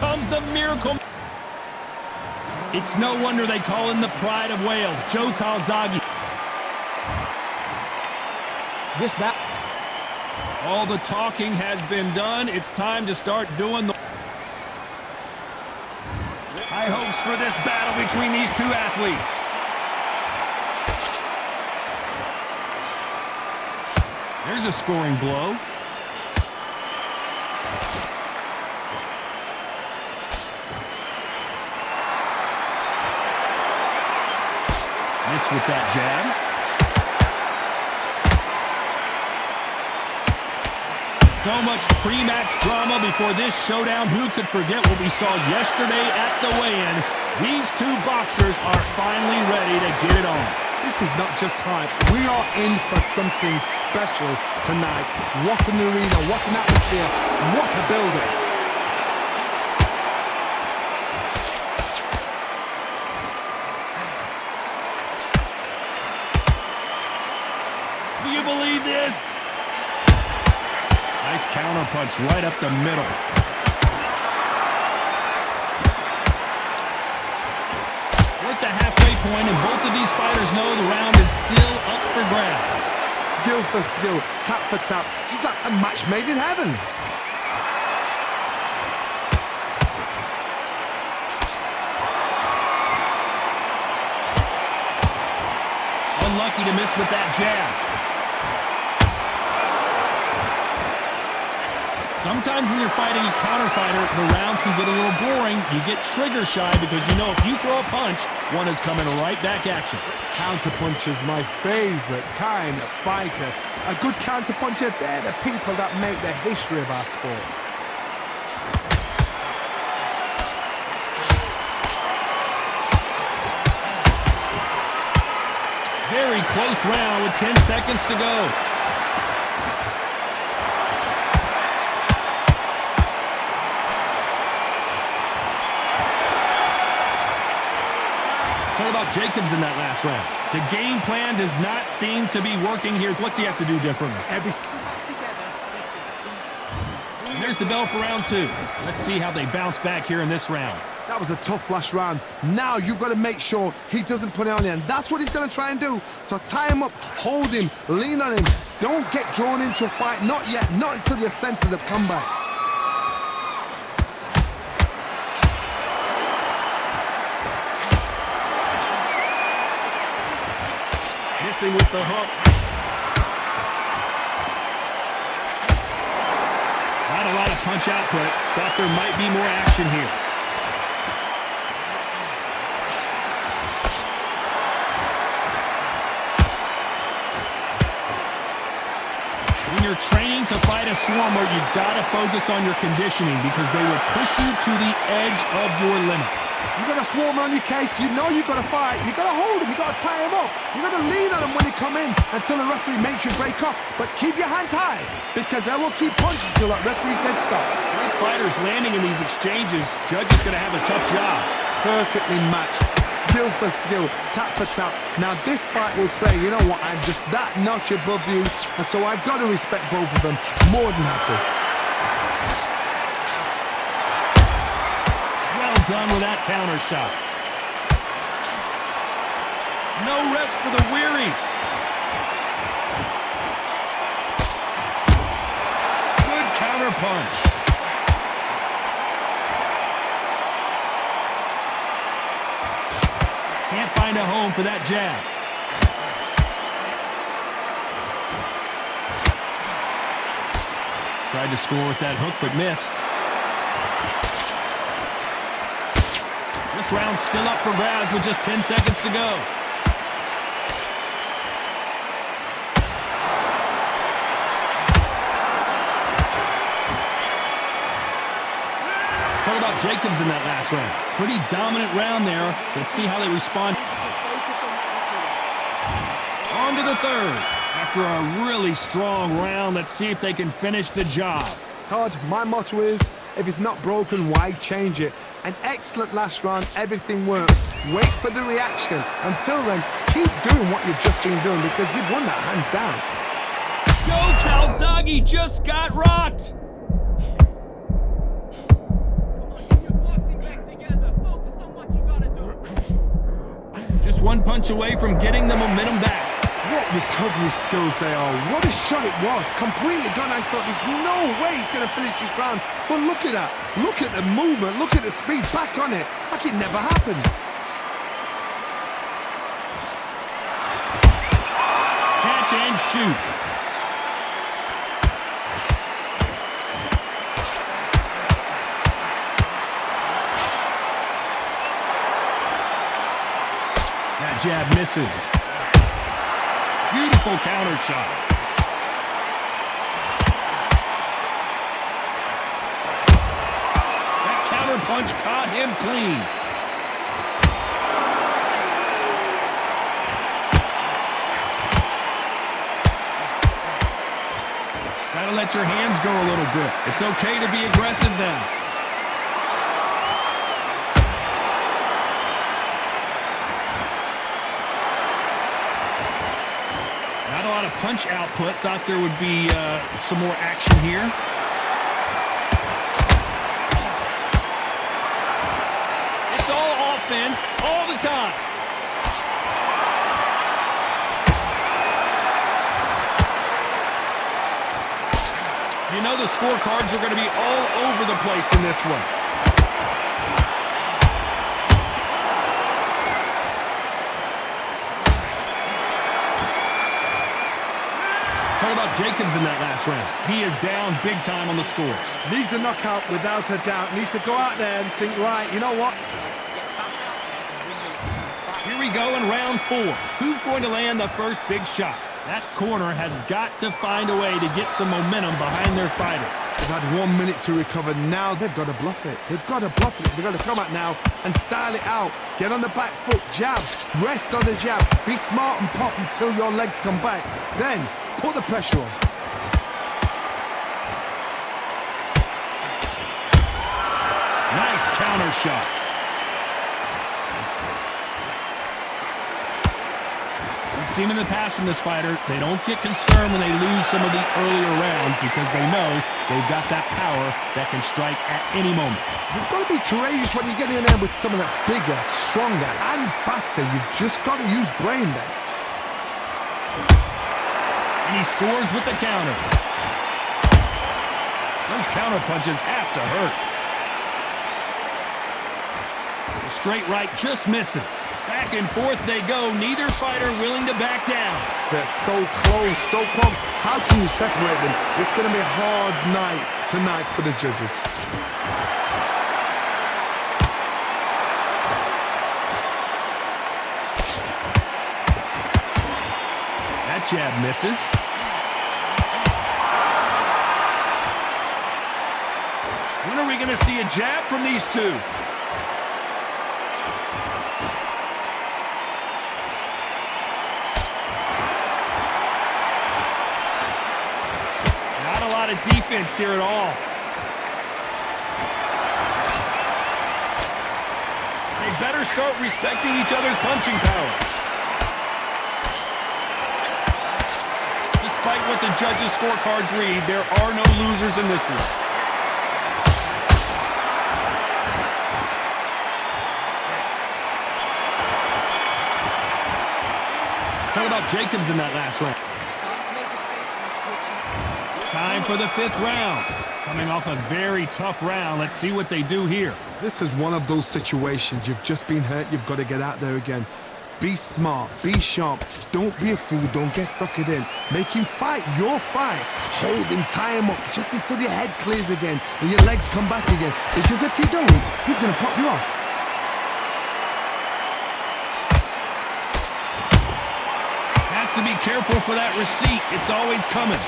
comes the miracle. It's no wonder they call him the pride of Wales, Joe Calzaghe. This back. All the talking has been done. It's time to start doing the... High hopes for this battle between these two athletes. There's a scoring blow. Miss with that jab. So much pre-match drama before this showdown. Who could forget what we saw yesterday at the weigh-in? These two boxers are finally ready to get it on. This is not just hype. We are in for something special tonight. What an arena, what an atmosphere, what a building. Do you believe this? Nice counter punch right up the middle. We're at the halfway point, and both of these fighters know the round is still up for grabs. Skill for skill, tap for tap. Just like a match made in heaven. Unlucky to miss with that jab. Sometimes when you're fighting a counter fighter, the rounds can get a little boring. You get trigger shy because you know if you throw a punch, one is coming right back at you. Counter puncher's my favorite kind of fighter. A good counter puncher, they're the people that make the history of our sport. Very close round with 10 seconds to go. Talk about Jacobs in that last round. The game plan does not seem to be working here. What's he have to do differently? Every... And there's the bell for round two. Let's see how they bounce back here in this round. That was a tough last round. Now you've got to make sure he doesn't put it on you, and that's what he's going to try and do. So tie him up, hold him, lean on him. Don't get drawn into a fight. Not yet. Not until your senses have come back. Missing with the hook. Not a lot of punch output. Thought there might be more action here. When you're training to fight a swarmer, you've got to focus on your conditioning because they will push you to the edge of your limits. You got a swarmer on your case, you know you've got to fight. You got to hold him, you got to tie him up. You got to lean on him when you come in until the referee makes you break off. But keep your hands high because they will keep punching until that referee said stop. With fighters landing in these exchanges, judge is going to have a tough job. Perfectly matched, skill for skill, tap for tap. Now this fight will say, you know what, I'm just that notch above you, and so I've got to respect both of them. More than happy. Well done with that counter shot. No rest for the weary. Good counter punch. Can't find a home for that jab. Tried to score with that hook, but missed. This round's still up for grabs with just 10 seconds to go. Talk about Jacobs in that last round. Pretty dominant round there. Let's see how they respond. On to the third. After a really strong round, let's see if they can finish the job. Todd, my motto is, if it's not broken, why change it? An excellent last round, everything worked. Wait for the reaction. Until then, keep doing what you've just been doing because you've won that hands down. Joe Calzaghe just got rocked. just one punch away from getting the momentum back. What recovery skills they are. What a shot it was. Completely gone. I thought there's no way he's going to finish this round. But look at that. Look at the movement. Look at the speed. Back on it. Like it never happened. Catch and shoot. That jab misses. Beautiful counter shot. That counter punch caught him clean. Gotta let your hands go a little bit. It's okay to be aggressive now. Not a lot of punch output. Thought there would be some more action here. It's all offense all the time. You know the scorecards are going to be all over the place in this one. Talk about Jacobs in that last round. He is down big time on the scores. Needs a knockout without a doubt. Needs to go out there and think, right, you know what? Here we go in round 4. Who's going to land the first big shot? That corner has got to find a way to get some momentum behind their fighter. They've had 1 minute to recover. Now they've got to bluff it. They've got to bluff it. They've got to come out now and style it out. Get on the back foot, jab, rest on the jab. Be smart and pop until your legs come back. Then put the pressure on. Nice counter shot. We've seen in the past from this fighter, they don't get concerned when they lose some of the earlier rounds because they know they've got that power that can strike at any moment. You've got to be courageous when you get in there with someone that's bigger, stronger, and faster. You've just got to use brain there. And he scores with the counter. Those counter punches have to hurt. The straight right just misses. Back and forth they go. Neither fighter willing to back down. They're so close, so close. How can you separate them? It's going to be a hard night tonight for the judges. That jab misses. When are we going to see a jab from these two? Not a lot of defense here at all. They better start respecting each other's punching power. Despite what the judges' scorecards read, there are no losers in this one. Talk about Jacobs in that last round. Time for the 5th round. Coming off a very tough round. Let's see what they do here. This is one of those situations. You've just been hurt. You've got to get out there again. Be smart. Be sharp. Don't be a fool. Don't get suckered in. Make him fight your fight. Hold him. Tie him up just until your head clears again and your legs come back again. Because if you don't, he's going to pop you off. Has to be careful for that receipt. It's always coming.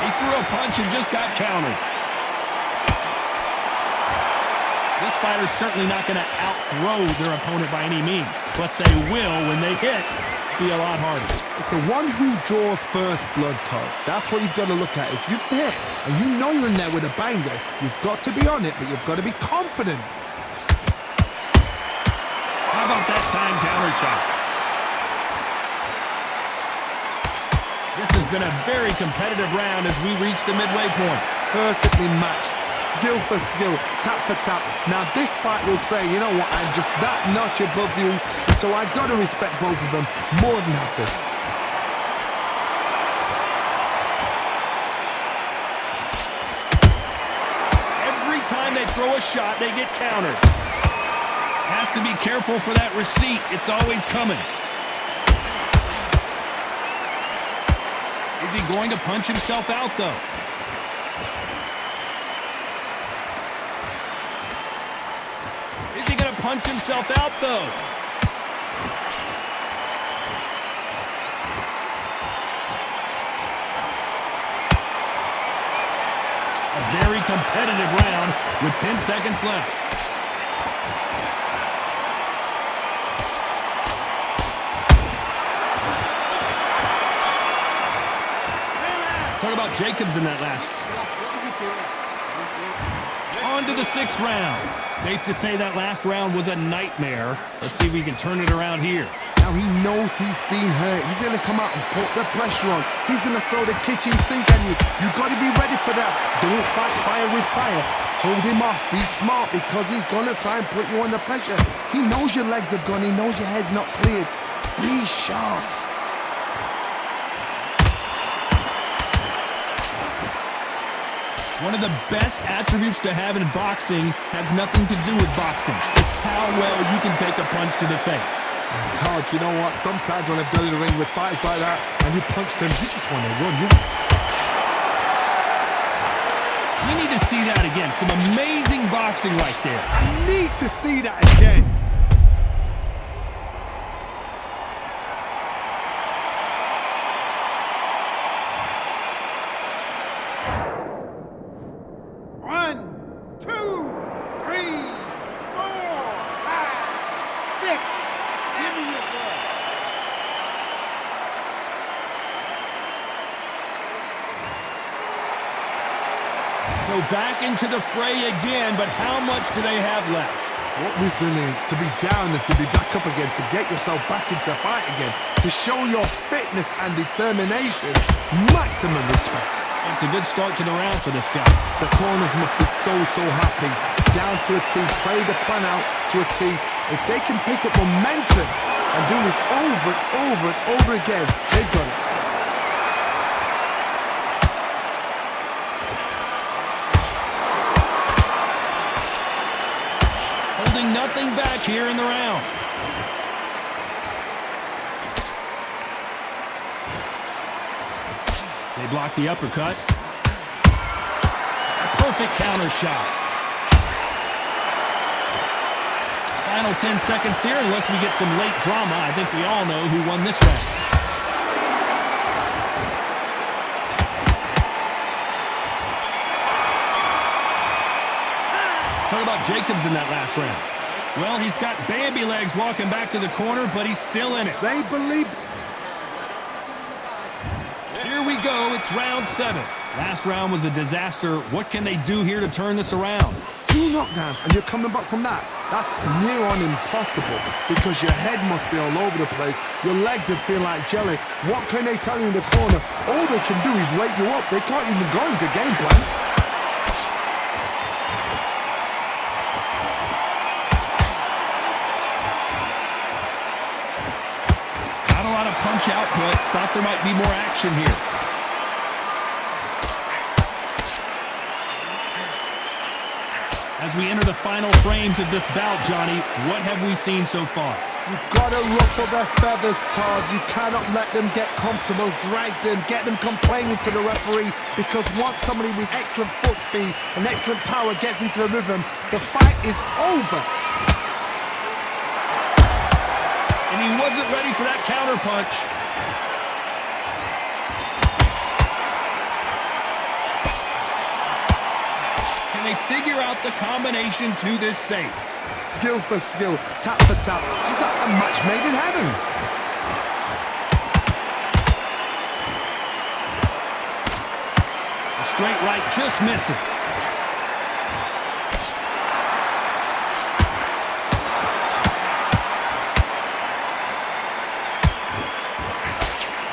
He threw a punch and just got countered. This fighter's certainly not going to out-throw their opponent by any means, but they will, when they hit, be a lot harder. It's the one who draws first blood, Todd. That's what you've got to look at. If you hit and you know you're in there with a banger, you've got to be on it, but you've got to be confident. How about that time counter shot? This has been a very competitive round as we reach the midway point. Perfectly matched. skill for skill, tap for tap. Now this fight will say, you know what, I'm just that notch above you, so I got to respect both of them more than happy. Every time they throw a shot, they get countered. Has to be careful for that receipt. It's always coming. Is he going to punch himself out, though? Is he going to punch himself out, though? A very competitive round with 10 seconds left. Talk about Jacobs in that last. On to the 6th round. Safe to say that last round was a nightmare. Let's see if we can turn it around here. Now he knows he's been hurt. He's going to come out and put the pressure on. He's going to throw the kitchen sink at you. You've got to be ready for that. Don't fight fire with fire. Hold him off. Be smart because he's going to try and put you under pressure. He knows your legs are gone. He knows your head's not cleared. Be sharp. One of the best attributes to have in boxing has nothing to do with boxing. It's how well you can take a punch to the face. Todd, you know what? Sometimes when I've done in the ring with fights like that and you punch them, you just want to run. We need to see that again. Some amazing boxing right there. I need to see that again. So back into the fray again, but how much do they have left? What resilience to be down and to be back up again, to get yourself back into fight again, to show your fitness and determination. Maximum respect. It's a good start to the round for this guy. The corners must be so happy. Down to a T, play the plan out to a T. If they can pick up momentum and do this over and over and over again, they've got it. Nothing back here in the round. They block the uppercut. A perfect counter shot. Final 10 seconds here, unless we get some late drama. I think we all know who won this round. Talk about Jacobs in that last round. Well, he's got Bambi legs walking back to the corner, but he's still in it. They believe. Here we go. It's round 7. Last round was a disaster. What can they do here to turn this around? 2 knockdowns, and you're coming back from that. That's near on impossible because your head must be all over the place. Your legs would feel like jelly. What can they tell you in the corner? All they can do is wake you up. They can't even go into game plan. Punch output. Thought there might be more action here. As we enter the final frames of this bout, Johnny, what have we seen so far? You've got to ruffle their feathers, Todd. You cannot let them get comfortable, drag them, get them complaining to the referee, because once somebody with excellent foot speed and excellent power gets into the rhythm, the fight is over. And he wasn't ready for that counter punch. Can they figure out the combination to this safe? Skill for skill, tap for tap. Just like a match made in heaven. A straight right just misses.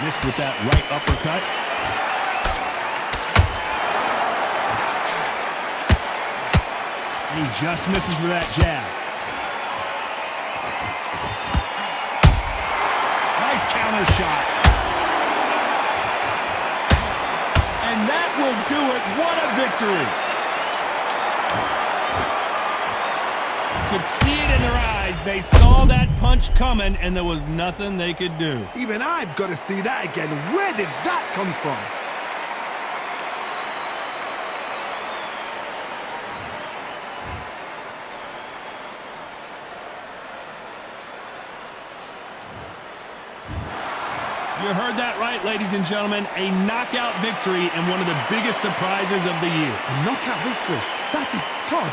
Missed with that right uppercut. And he just misses with that jab. Nice counter shot. And that will do it. What a victory. You could see it in their eyes. They saw that punch coming, and there was nothing they could do. Even I've got to see that again. Where did that come from? You heard that right, ladies and gentlemen. A knockout victory and one of the biggest surprises of the year. A knockout victory? That is God.